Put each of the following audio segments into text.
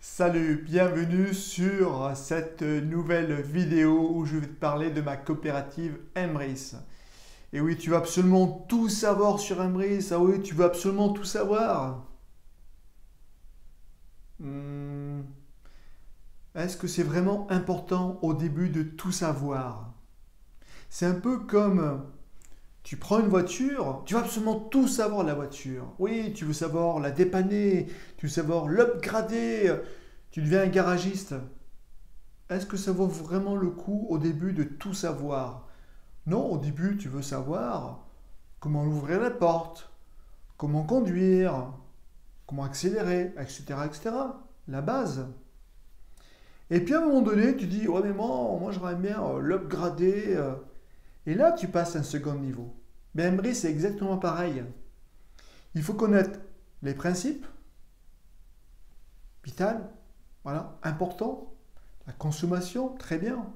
Salut, bienvenue sur cette nouvelle vidéo où je vais te parler de ma coopérative Emrys. Et oui, tu veux absolument tout savoir sur Emrys. Ah oui, tu veux absolument tout savoir. Hmm, Est-ce que c'est vraiment important au début de tout savoir? C'est un peu comme tu prends une voiture, tu veux absolument tout savoir de la voiture. Oui, tu veux savoir la dépanner, tu veux savoir l'upgrader, tu deviens un garagiste. Est-ce que ça vaut vraiment le coup au début de tout savoir? Non, au début, tu veux savoir comment ouvrir la porte, comment conduire, comment accélérer, etc., etc. La base. Et puis à un moment donné, tu dis, ouais, mais moi j'aimerais bien l'upgrader. Et là, tu passes à un second niveau. Ben, Embry, c'est exactement pareil. Il faut connaître les principes, vital, voilà, important, la consommation, très bien.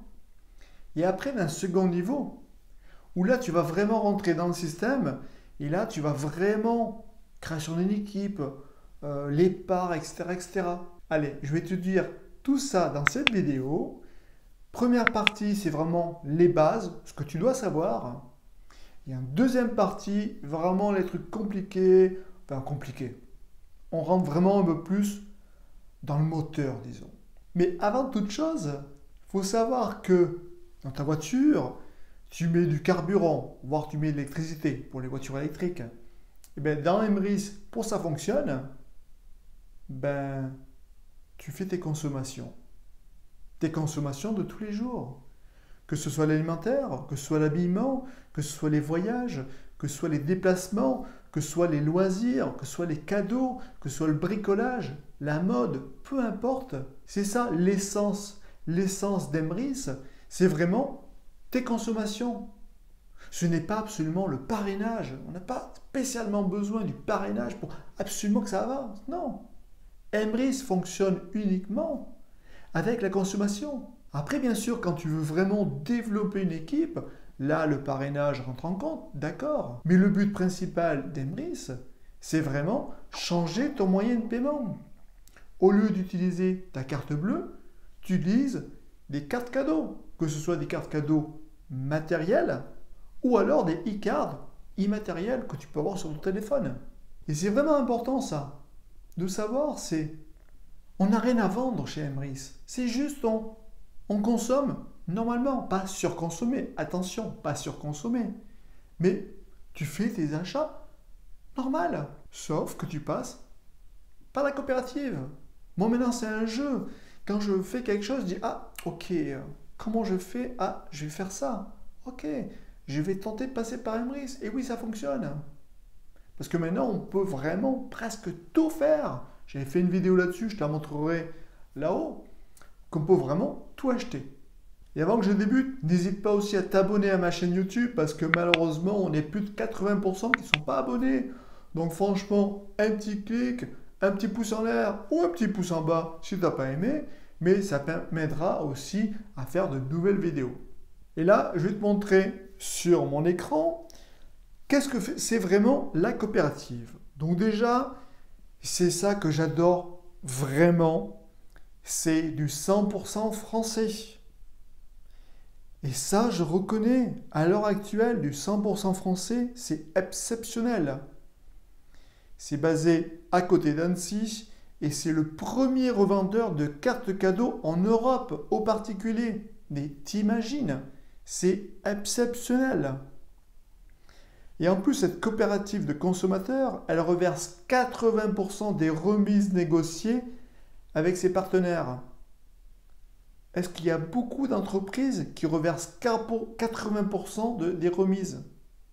Et après, d'un second niveau, où là tu vas vraiment rentrer dans le système et là tu vas vraiment création d'une équipe, les parts, etc., etc. Allez, je vais te dire tout ça dans cette vidéo. Première partie, c'est vraiment les bases, ce que tu dois savoir. Et en deuxième partie, vraiment les trucs compliqués, enfin compliqués. On rentre vraiment un peu plus dans le moteur, disons. Mais avant toute chose, il faut savoir que dans ta voiture, tu mets du carburant, voire tu mets de l'électricité pour les voitures électriques. Et bien dans Emrys, pour que ça fonctionne, ben, tu fais tes consommations. Tes consommations de tous les jours. Que ce soit l'alimentaire, que ce soit l'habillement, que ce soit les voyages, que ce soit les déplacements, que ce soit les loisirs, que ce soit les cadeaux, que ce soit le bricolage, la mode, peu importe. C'est ça l'essence. L'essence d'Emrys, c'est vraiment tes consommations. Ce n'est pas absolument le parrainage. On n'a pas spécialement besoin du parrainage pour absolument que ça avance. Non. Emrys fonctionne uniquement avec la consommation. Après, bien sûr, quand tu veux vraiment développer une équipe, là, le parrainage rentre en compte, d'accord. Mais le but principal d'Emrys, c'est vraiment changer ton moyen de paiement. Au lieu d'utiliser ta carte bleue, tu utilises des cartes cadeaux, que ce soit des cartes cadeaux matérielles ou alors des e-cards immatériels que tu peux avoir sur ton téléphone. Et c'est vraiment important ça, de savoir, on n'a rien à vendre chez Emrys. C'est juste on consomme normalement, pas surconsommer. Attention, pas surconsommer. Mais tu fais tes achats normal, sauf que tu passes par la coopérative. Moi maintenant c'est un jeu. Quand je fais quelque chose, je dis ah ok, comment je fais? Ah je vais faire ça. Ok, je vais tenter de passer par Emrys. Et oui ça fonctionne. Parce que maintenant on peut vraiment presque tout faire. J'avais fait une vidéo là-dessus, je te la montrerai là-haut, qu'on peut vraiment tout acheter. Et avant que je débute, n'hésite pas aussi à t'abonner à ma chaîne YouTube parce que malheureusement on est plus de 80% qui ne sont pas abonnés. Donc franchement, un petit clic, un petit pouce en l'air ou un petit pouce en bas si tu n'as pas aimé, mais ça m'aidera aussi à faire de nouvelles vidéos. Et là, je vais te montrer sur mon écran qu'est-ce que c'est vraiment la coopérative. Donc déjà, c'est ça que j'adore vraiment, c'est du 100% français. Et ça, je reconnais, à l'heure actuelle, du 100% français, c'est exceptionnel. C'est basé à côté d'Annecy et c'est le premier revendeur de cartes cadeaux en Europe aux particuliers. Mais t'imagines, c'est exceptionnel. Et en plus, cette coopérative de consommateurs, elle reverse 80% des remises négociées avec ses partenaires. Est-ce qu'il y a beaucoup d'entreprises qui reversent 80% des remises?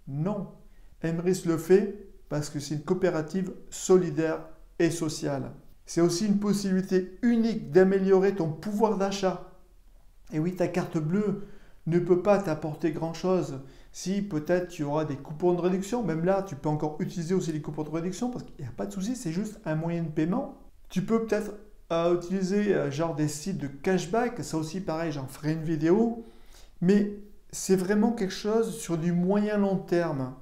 Non. Emrys le fait parce que c'est une coopérative solidaire et sociale. C'est aussi une possibilité unique d'améliorer ton pouvoir d'achat. Et oui, ta carte bleue ne peut pas t'apporter grand-chose. Si peut-être tu auras des coupons de réduction, même là, tu peux encore utiliser aussi les coupons de réduction parce qu'il n'y a pas de souci, c'est juste un moyen de paiement. Tu peux peut-être utiliser genre des sites de cashback, ça aussi pareil, j'en ferai une vidéo. Mais c'est vraiment quelque chose sur du moyen long terme.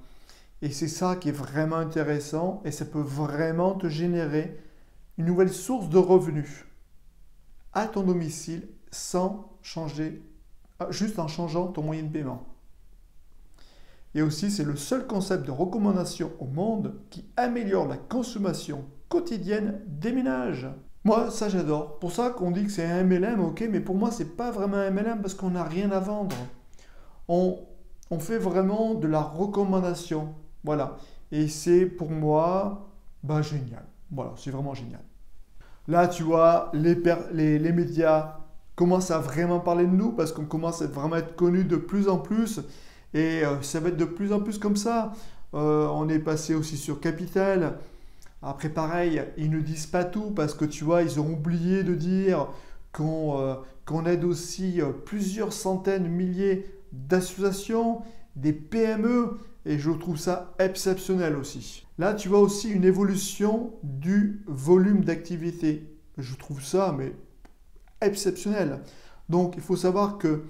Et c'est ça qui est vraiment intéressant et ça peut vraiment te générer une nouvelle source de revenus. à ton domicile sans changer, juste en changeant ton moyen de paiement. Et aussi, c'est le seul concept de recommandation au monde qui améliore la consommation quotidienne des ménages. Moi, ça j'adore. Pour ça qu'on dit que c'est un MLM, ok, mais pour moi, c'est pas vraiment un MLM parce qu'on n'a rien à vendre. On fait vraiment de la recommandation. Voilà. Et c'est pour moi, génial. Voilà, c'est vraiment génial. Là, tu vois, les médias commencent à vraiment parler de nous parce qu'on commence à vraiment être connus de plus en plus. Et ça va être de plus en plus comme ça. On est passé aussi sur Capital. Après, pareil, ils ne disent pas tout parce que tu vois, ils ont oublié de dire qu'on aide aussi plusieurs centaines, milliers d'associations, des PME. Et je trouve ça exceptionnel aussi. Là, tu vois aussi une évolution du volume d'activité. Je trouve ça, mais exceptionnel. Donc, il faut savoir que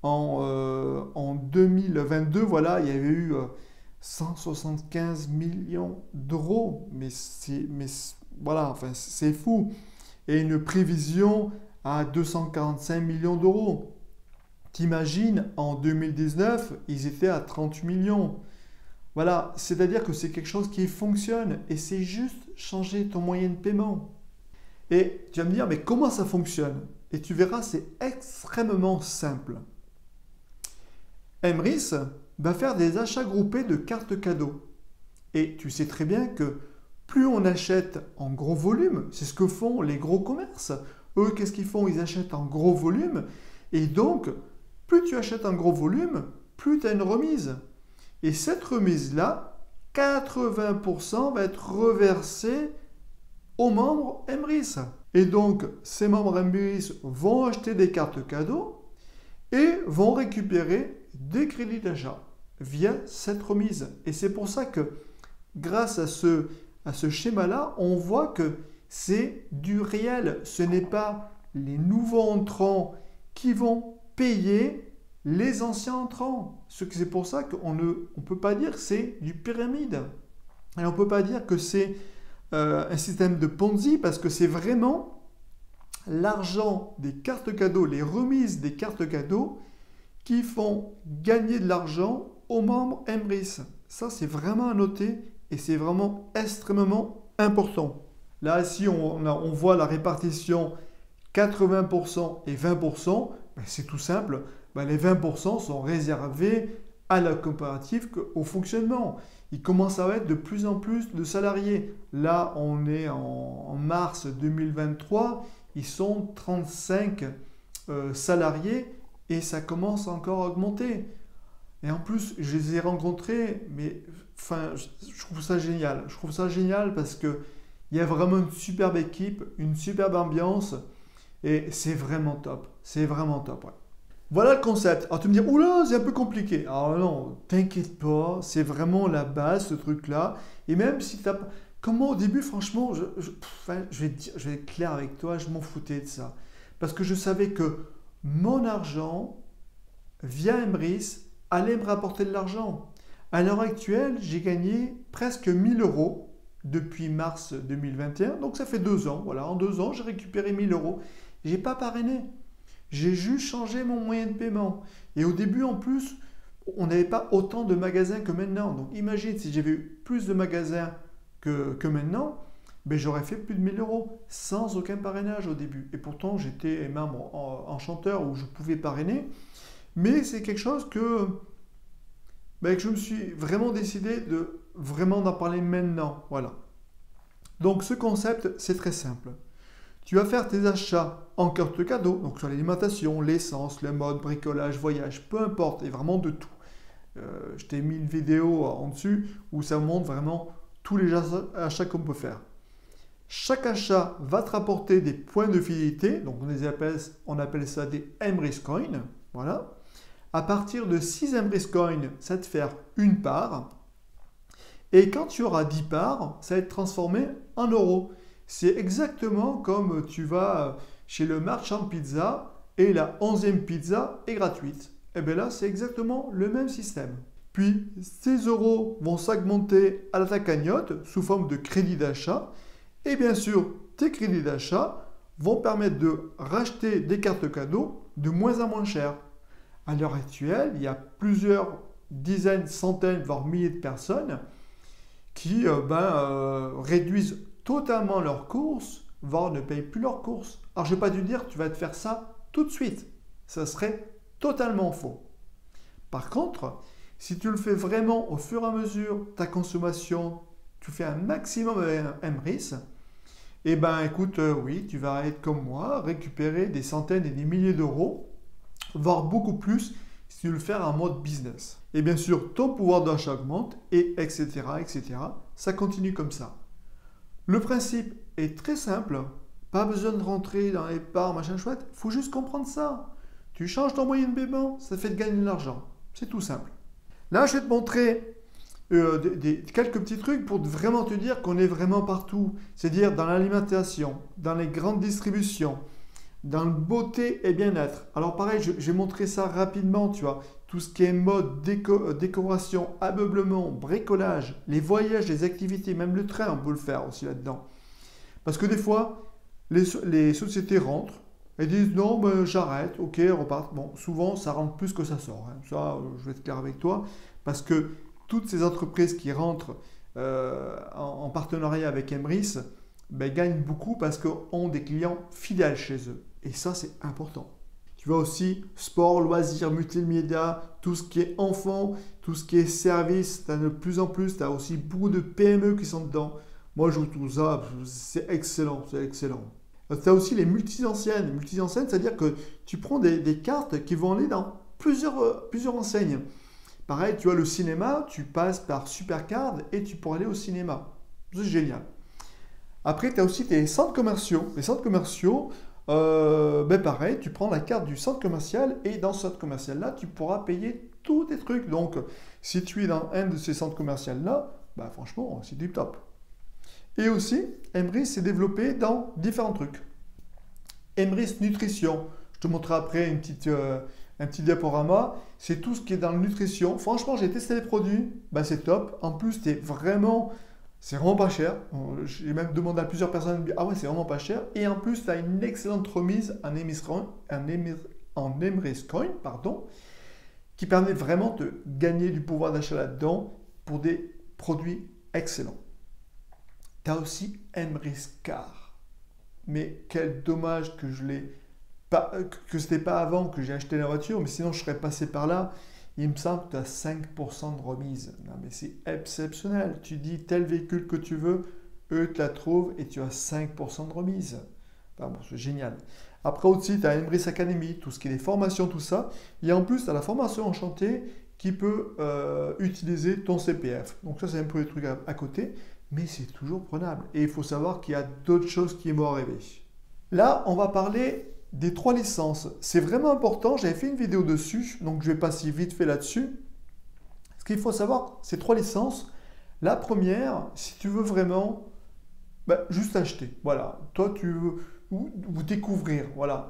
en 2022, voilà, il y avait eu 175 millions d'euros. Mais voilà, enfin, c'est fou. Et une prévision à 245 millions d'euros. T'imagines, en 2019, ils étaient à 30 millions. Voilà, c'est-à-dire que c'est quelque chose qui fonctionne et c'est juste changer ton moyen de paiement. Et tu vas me dire, mais comment ça fonctionne? Et tu verras, c'est extrêmement simple. Emrys va faire des achats groupés de cartes cadeaux. Et tu sais très bien que plus on achète en gros volume, c'est ce que font les gros commerces. Eux, qu'est-ce qu'ils font? Ils achètent en gros volume. Et donc, plus tu achètes en gros volume, plus tu as une remise. Et cette remise-là, 80% va être reversée aux membres Emrys. Et donc, ces membres Emrys vont acheter des cartes cadeaux et vont récupérer des crédits d'achat via cette remise. Et c'est pour ça que, grâce à ce schéma-là, on voit que c'est du réel. Ce n'est pas les nouveaux entrants qui vont payer les anciens entrants. C'est pour ça qu'on ne peut pas dire que c'est du pyramide. Et on ne peut pas dire que c'est un système de Ponzi parce que c'est vraiment l'argent des cartes cadeaux, les remises des cartes cadeaux qui font gagner de l'argent aux membres Emrys. Ça, c'est vraiment à noter et c'est vraiment extrêmement important. Là, si on voit la répartition 80% et 20%, c'est tout simple. Les 20% sont réservés à la coopérative au fonctionnement. Il commence à être de plus en plus de salariés. Là, on est en mars 2023. Ils sont 35 salariés et ça commence encore à augmenter. Et en plus, je les ai rencontrés, mais enfin, je trouve ça génial. Je trouve ça génial parce qu'il y a vraiment une superbe équipe, une superbe ambiance et c'est vraiment top. C'est vraiment top, ouais. Voilà le concept. Alors tu me dis, oula, c'est un peu compliqué. Alors non, t'inquiète pas, c'est vraiment la base, ce truc-là. Et même si t'as... Comme moi au début, franchement, je vais être clair avec toi, je m'en foutais de ça. Parce que je savais que mon argent, via Emrys, allait me rapporter de l'argent. À l'heure actuelle, j'ai gagné presque 1000 euros depuis mars 2021. Donc ça fait 2 ans. Voilà, en 2 ans, j'ai récupéré 1000 euros. Je n'ai pas parrainé. J'ai juste changé mon moyen de paiement. Et au début, en plus, on n'avait pas autant de magasins que maintenant. Donc imagine si j'avais eu plus de magasins que maintenant, j'aurais fait plus de 1000 euros sans aucun parrainage au début. Et pourtant, j'étais membre enchanteur où je pouvais parrainer. Mais c'est quelque chose que je me suis vraiment décidé d'en parler maintenant. Voilà. Donc ce concept, c'est très simple. Tu vas faire tes achats en carte cadeau, donc sur l'alimentation, l'essence, le mode, bricolage, voyage, peu importe, et vraiment de tout. Je t'ai mis une vidéo en dessus où ça montre vraiment tous les achats qu'on peut faire. Chaque achat va te rapporter des points de fidélité, donc on appelle ça des Emrys Coins. Voilà. À partir de 6 Emrys Coins, ça va te faire une part. Et quand tu auras 10 parts, ça va être transformé en euros. C'est exactement comme tu vas chez le marchand de pizza et la 11e pizza est gratuite. Et bien là, c'est exactement le même système. Puis, ces euros vont s'augmenter à ta cagnotte sous forme de crédit d'achat. Et bien sûr, tes crédits d'achat vont permettre de racheter des cartes cadeaux de moins en moins chères. À l'heure actuelle, il y a plusieurs dizaines, centaines, voire milliers de personnes qui réduisent totalement leurs courses, voire ne payent plus leurs courses. Alors, je ne vais pas te dire que tu vas te faire ça tout de suite. Ça serait totalement faux. Par contre, si tu le fais vraiment au fur et à mesure, ta consommation, tu fais un maximum avec un MRIS, eh bien, écoute, oui, tu vas être comme moi, récupérer des centaines et des milliers d'euros, voire beaucoup plus, si tu le fais en mode business. Et bien sûr, ton pouvoir d'achat augmente, et etc., etc. Ça continue comme ça. Le principe est très simple. Pas besoin de rentrer dans les parts, machin chouette. Il faut juste comprendre ça. Tu changes ton moyen de paiement, ça fait de gagner de l'argent. C'est tout simple. Là, je vais te montrer quelques petits trucs pour vraiment te dire qu'on est vraiment partout. C'est-à-dire dans l'alimentation, dans les grandes distributions, dans le beauté et bien-être. Alors pareil, je vais montrer ça rapidement, tu vois. Tout ce qui est mode, décoration, ameublement, bricolage, les voyages, les activités, même le train, on peut le faire aussi là-dedans. Parce que des fois, les sociétés rentrent et disent non, ben, j'arrête, ok, repartent. Bon, souvent, ça rentre plus que ça sort. Hein. Ça, je vais être clair avec toi. Parce que toutes ces entreprises qui rentrent en partenariat avec Emrys ben, gagnent beaucoup parce qu'ils ont des clients fidèles chez eux. Et ça, c'est important. Tu vois aussi sport, loisirs, multimédia, tout ce qui est enfant, tout ce qui est service. Tu as de plus en plus, tu as aussi beaucoup de PME qui sont dedans. Moi, je trouve ça, c'est excellent, c'est excellent. Tu as aussi les multi-enseignes. Multi-enseignes, c'est-à-dire que tu prends des cartes qui vont aller dans plusieurs enseignes. Pareil, tu vois, le cinéma, tu passes par Supercard et tu pourras aller au cinéma. C'est génial. Après, tu as aussi tes centres commerciaux. Les centres commerciaux, pareil, tu prends la carte du centre commercial et dans ce centre commercial-là, tu pourras payer tous tes trucs. Donc, si tu es dans un de ces centres commerciaux-là, ben, franchement, c'est du top. Et aussi, Emrys s'est développé dans différents trucs. Emrys Nutrition, je te montrerai après un petit diaporama, c'est tout ce qui est dans la nutrition. Franchement, j'ai testé les produits, ben, c'est top. En plus, c'est vraiment pas cher. J'ai même demandé à plusieurs personnes, ah ouais, c'est vraiment pas cher. Et en plus, tu as une excellente remise en Emrys Coin, qui permet vraiment de gagner du pouvoir d'achat là-dedans pour des produits excellents. Tu as aussi Emrys Car. Mais quel dommage que ce n'était pas avant que j'ai acheté la voiture, mais sinon je serais passé par là. Il me semble que tu as 5% de remise. Non, mais c'est exceptionnel. Tu dis tel véhicule que tu veux, eux te la trouvent et tu as 5% de remise. Enfin, bon, c'est génial. Après aussi, tu as Emrys Academy, tout ce qui est les formations, tout ça. Et en plus, tu as la formation en chantier qui peut utiliser ton CPF. Donc ça, c'est un peu les trucs à côté. Mais c'est toujours prenable. Et il faut savoir qu'il y a d'autres choses qui vont arriver. Là, on va parler des 3 licences. C'est vraiment important. J'avais fait une vidéo dessus, donc je vais passer vite fait là-dessus. Ce qu'il faut savoir, ces 3 licences. La première, si tu veux vraiment juste acheter. Voilà. Toi, tu veux ou découvrir. Voilà.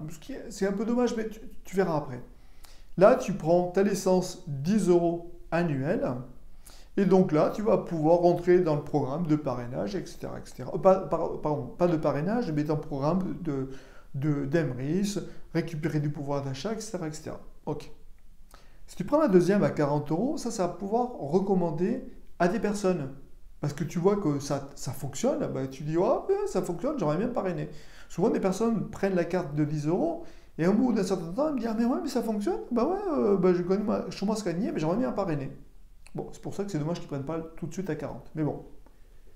C'est un peu dommage, mais tu verras après. Là, tu prends ta licence 10 € annuelle. Et donc là, tu vas pouvoir rentrer dans le programme de parrainage, etc. etc. Pas de parrainage, mais dans le programme d'Emrys, récupérer du pouvoir d'achat, etc., etc. Ok. Si tu prends la deuxième à 40 €, ça va pouvoir recommander à des personnes. Parce que tu vois que ça fonctionne, tu dis, oh, ça fonctionne, j'aimerais bien parrainer. Souvent, des personnes prennent la carte de 10 € et au bout d'un certain temps, elles me disent, ah, mais ouais, mais ça fonctionne. Je commence à gagner, mais j'aimerais bien parrainer. Bon, c'est pour ça que c'est dommage qu'ils ne prennent pas tout de suite à 40. Mais bon,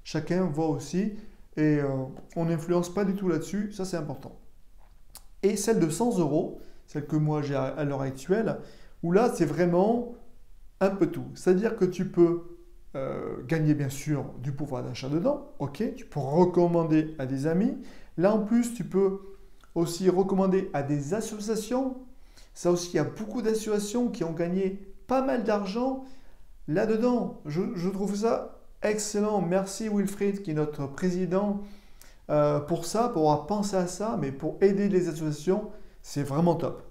chacun voit aussi et on n'influence pas du tout là-dessus, ça c'est important. Et celle de 100 €, celle que moi j'ai à l'heure actuelle, où là c'est vraiment un peu tout. C'est-à-dire que tu peux gagner bien sûr du pouvoir d'achat dedans, ok, tu peux recommander à des amis. Là en plus, tu peux aussi recommander à des associations. Ça aussi, il y a beaucoup d'associations qui ont gagné pas mal d'argent. Là-dedans, je trouve ça excellent. Merci Wilfried, qui est notre président, pour ça, pour avoir pensé à ça, mais pour aider les associations, c'est vraiment top.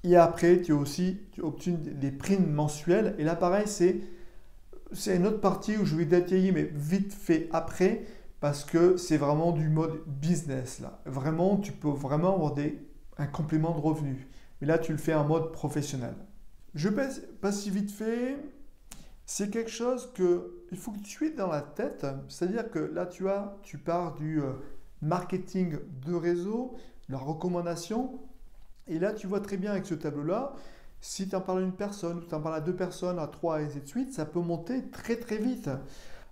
Et après, tu obtiens des primes mensuelles. Et là, pareil, c'est une autre partie où je vais détailler, mais vite fait après, parce que c'est vraiment du mode business là. Vraiment, tu peux vraiment avoir un complément de revenu. Mais là, tu le fais en mode professionnel. Je passe si vite fait. C'est quelque chose il faut que tu aies dans la tête. C'est-à-dire que là, tu pars du marketing de réseau, la recommandation. Et là, tu vois très bien avec ce tableau-là, si tu en parles à une personne, ou tu en parles à 2 personnes, à 3, et ainsi de suite, ça peut monter très très vite.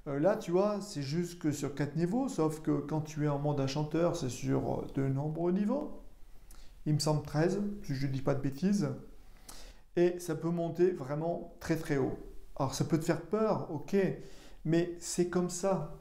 Là, tu vois, c'est juste que sur 4 niveaux, sauf que quand tu es en mode chanteur, c'est sur de nombreux niveaux. Il me semble 13, si je ne dis pas de bêtises. Et ça peut monter vraiment très très haut. Alors ça peut te faire peur, ok, mais c'est comme ça.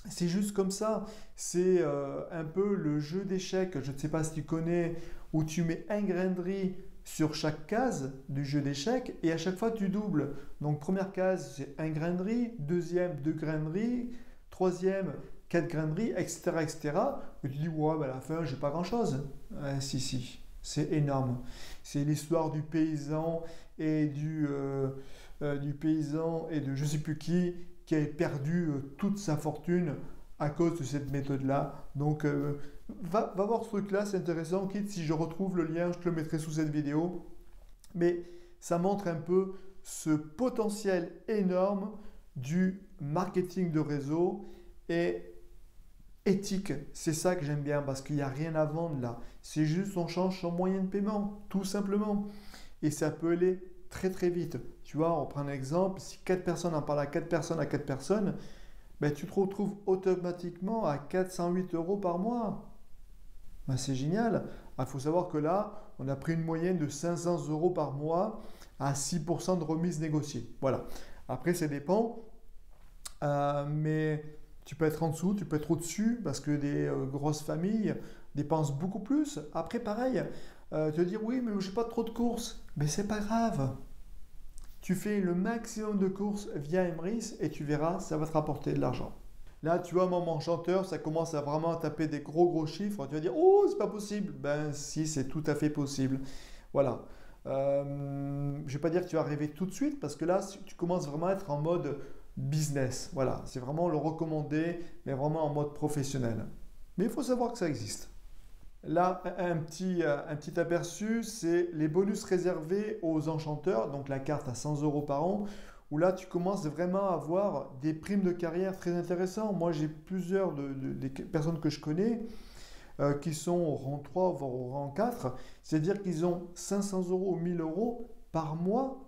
C'est juste comme ça. C'est un peu le jeu d'échecs, je ne sais pas si tu connais, où tu mets un grain de riz sur chaque case du jeu d'échecs et à chaque fois tu doubles. Donc première case, c'est un grain de riz, deuxième, 2 grains de riz, troisième, 4 grains de riz, etc. etc. Et tu dis, ouais, bah à la fin, j'ai pas grand-chose. Si, c'est énorme. C'est l'histoire du paysan et du paysan et de je ne sais plus qui avait perdu toute sa fortune à cause de cette méthode-là. Donc, va voir ce truc-là, c'est intéressant. Quitte si je retrouve le lien, je te le mettrai sous cette vidéo. Mais ça montre un peu ce potentiel énorme du marketing de réseau et éthique. C'est ça que j'aime bien parce qu'il n'y a rien à vendre là. C'est juste on change son moyen de paiement, tout simplement. Et ça peut aller très très vite. Tu vois, on prend un exemple, si 4 personnes en parlent à 4 personnes, ben, tu te retrouves automatiquement à 408 € par mois. Ben, c'est génial. Il faut savoir que là, on a pris une moyenne de 500 € par mois à 6% de remise négociée. Voilà. Après, ça dépend. Mais tu peux être en dessous, tu peux être au-dessus parce que des grosses familles dépensent beaucoup plus. Après, pareil, tu vas dire oui, mais je n'ai pas trop de courses. Mais c'est pas grave. Tu fais le maximum de courses via Emrys et tu verras, ça va te rapporter de l'argent. Là, tu vois, mon chanteur, ça commence à vraiment taper des gros chiffres. Tu vas dire, oh, c'est pas possible. Ben si, c'est tout à fait possible. Voilà. Je ne vais pas dire que tu vas arriver tout de suite parce que là, tu commences vraiment à être en mode business. Voilà, c'est vraiment le recommander, mais vraiment en mode professionnel. Mais il faut savoir que ça existe. Là, un petit aperçu, c'est les bonus réservés aux enchanteurs, donc la carte à 100 € par an, où là, tu commences vraiment à avoir des primes de carrière très intéressantes. Moi, j'ai plusieurs des personnes que je connais qui sont au rang 3, voire au rang 4, c'est-à-dire qu'ils ont 500 € ou 1000 € par mois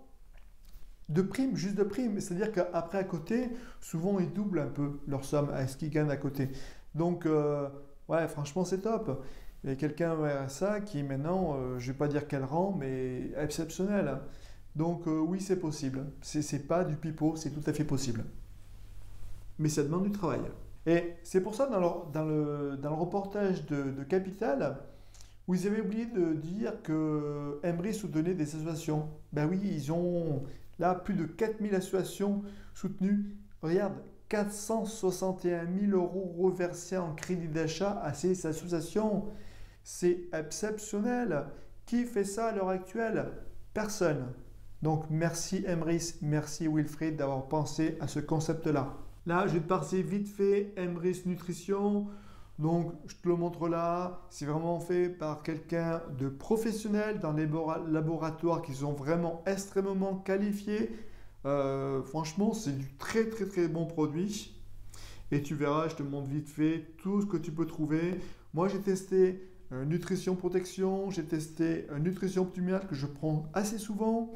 de primes, juste de primes. C'est-à-dire qu'après, à côté, souvent, ils doublent un peu leur somme à ce qu'ils gagnent à côté. Donc, ouais, franchement, c'est top. Il y a quelqu'un au RSA qui maintenant, je ne vais pas dire quel rang, mais exceptionnel. Donc oui, c'est possible. C'est pas du pipeau, c'est tout à fait possible. Mais ça demande du travail. Et c'est pour ça, dans le reportage de Capital, où ils avaient oublié de dire que Emrys soutenait des associations. Ben oui, ils ont là plus de 4000 associations soutenues. Regarde, 461 000 € reversés en crédit d'achat à ces associations. C'est exceptionnel. Qui fait ça à l'heure actuelle? Personne. Donc merci Emrys, merci Wilfried d'avoir pensé à ce concept-là. Là, je vais te passer vite fait Emrys Nutrition. Donc je te le montre là. C'est vraiment fait par quelqu'un de professionnel dans les laboratoires qui sont vraiment extrêmement qualifiés. Franchement, c'est du très très très bon produit. Et tu verras, je te montre vite fait tout ce que tu peux trouver. Moi, j'ai testé nutrition protection, j'ai testé nutrition optimale que je prends assez souvent,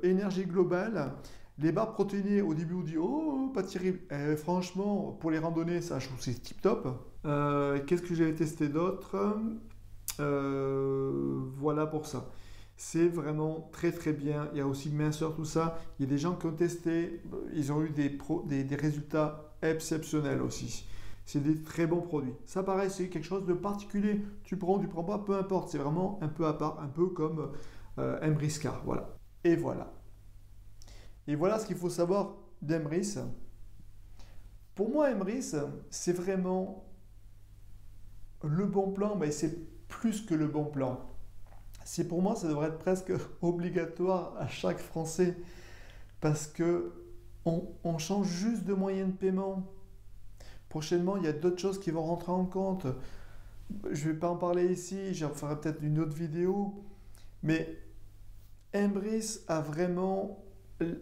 énergie globale, les barres protéinées. Au début on dit oh pas terrible, franchement pour les randonnées ça je trouve c'est tip top. Qu'est-ce que j'avais testé d'autre? Voilà pour ça. C'est vraiment très très bien. Il y a aussi minceur, tout ça. Il y a des gens qui ont testé, ils ont eu des résultats exceptionnels aussi. C'est des très bons produits. Ça pareil, c'est quelque chose de particulier. Tu prends pas, peu importe. C'est vraiment un peu à part, un peu comme Emryscar. Voilà. Et voilà. Et voilà ce qu'il faut savoir d'Emrys. Pour moi, Emrys, c'est vraiment le bon plan, mais c'est plus que le bon plan. C'est pour moi, ça devrait être presque obligatoire à chaque Français parce que on change juste de moyen de paiement. Prochainement, il y a d'autres choses qui vont rentrer en compte. Je ne vais pas en parler ici, j'en ferai peut-être une autre vidéo. Mais Embris a vraiment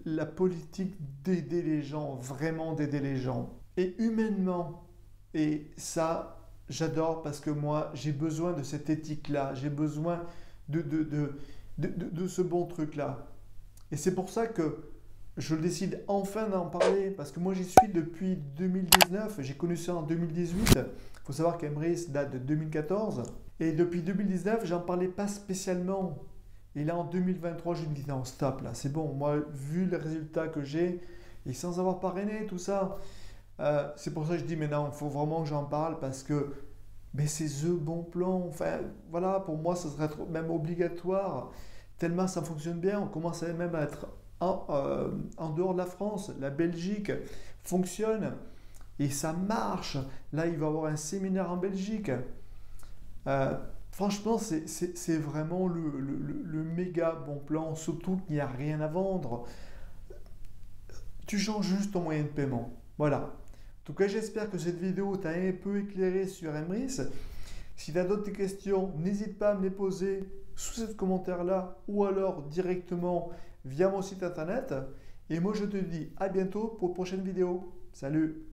la politique d'aider les gens, vraiment d'aider les gens. Et humainement, et ça, j'adore parce que moi, j'ai besoin de cette éthique-là, j'ai besoin de ce bon truc-là. Et c'est pour ça que je décide enfin d'en parler, parce que moi j'y suis depuis 2019, j'ai connu ça en 2018. Il faut savoir qu'Embris date de 2014. Et depuis 2019, j'en parlais pas spécialement. Et là en 2023, je me dis non, stop, là, c'est bon. Moi, vu les résultats que j'ai, et sans avoir parrainé tout ça, c'est pour ça que je dis mais non, il faut vraiment que j'en parle, parce que mais c'est the bon plan. Enfin, voilà, pour moi, ça serait même obligatoire. Tellement ça fonctionne bien, on commence même à être en dehors de la France. La Belgique fonctionne et ça marche. Là, il va y avoir un séminaire en Belgique. Franchement, c'est vraiment le méga bon plan, surtout qu'il n'y a rien à vendre. Tu changes juste ton moyen de paiement. Voilà. En tout cas, j'espère que cette vidéo t'a un peu éclairé sur Embris. Si tu as d'autres questions, n'hésite pas à me les poser sous ce commentaire-là ou alors directement via mon site internet. Et moi, je te dis à bientôt pour une prochaine vidéo. Salut!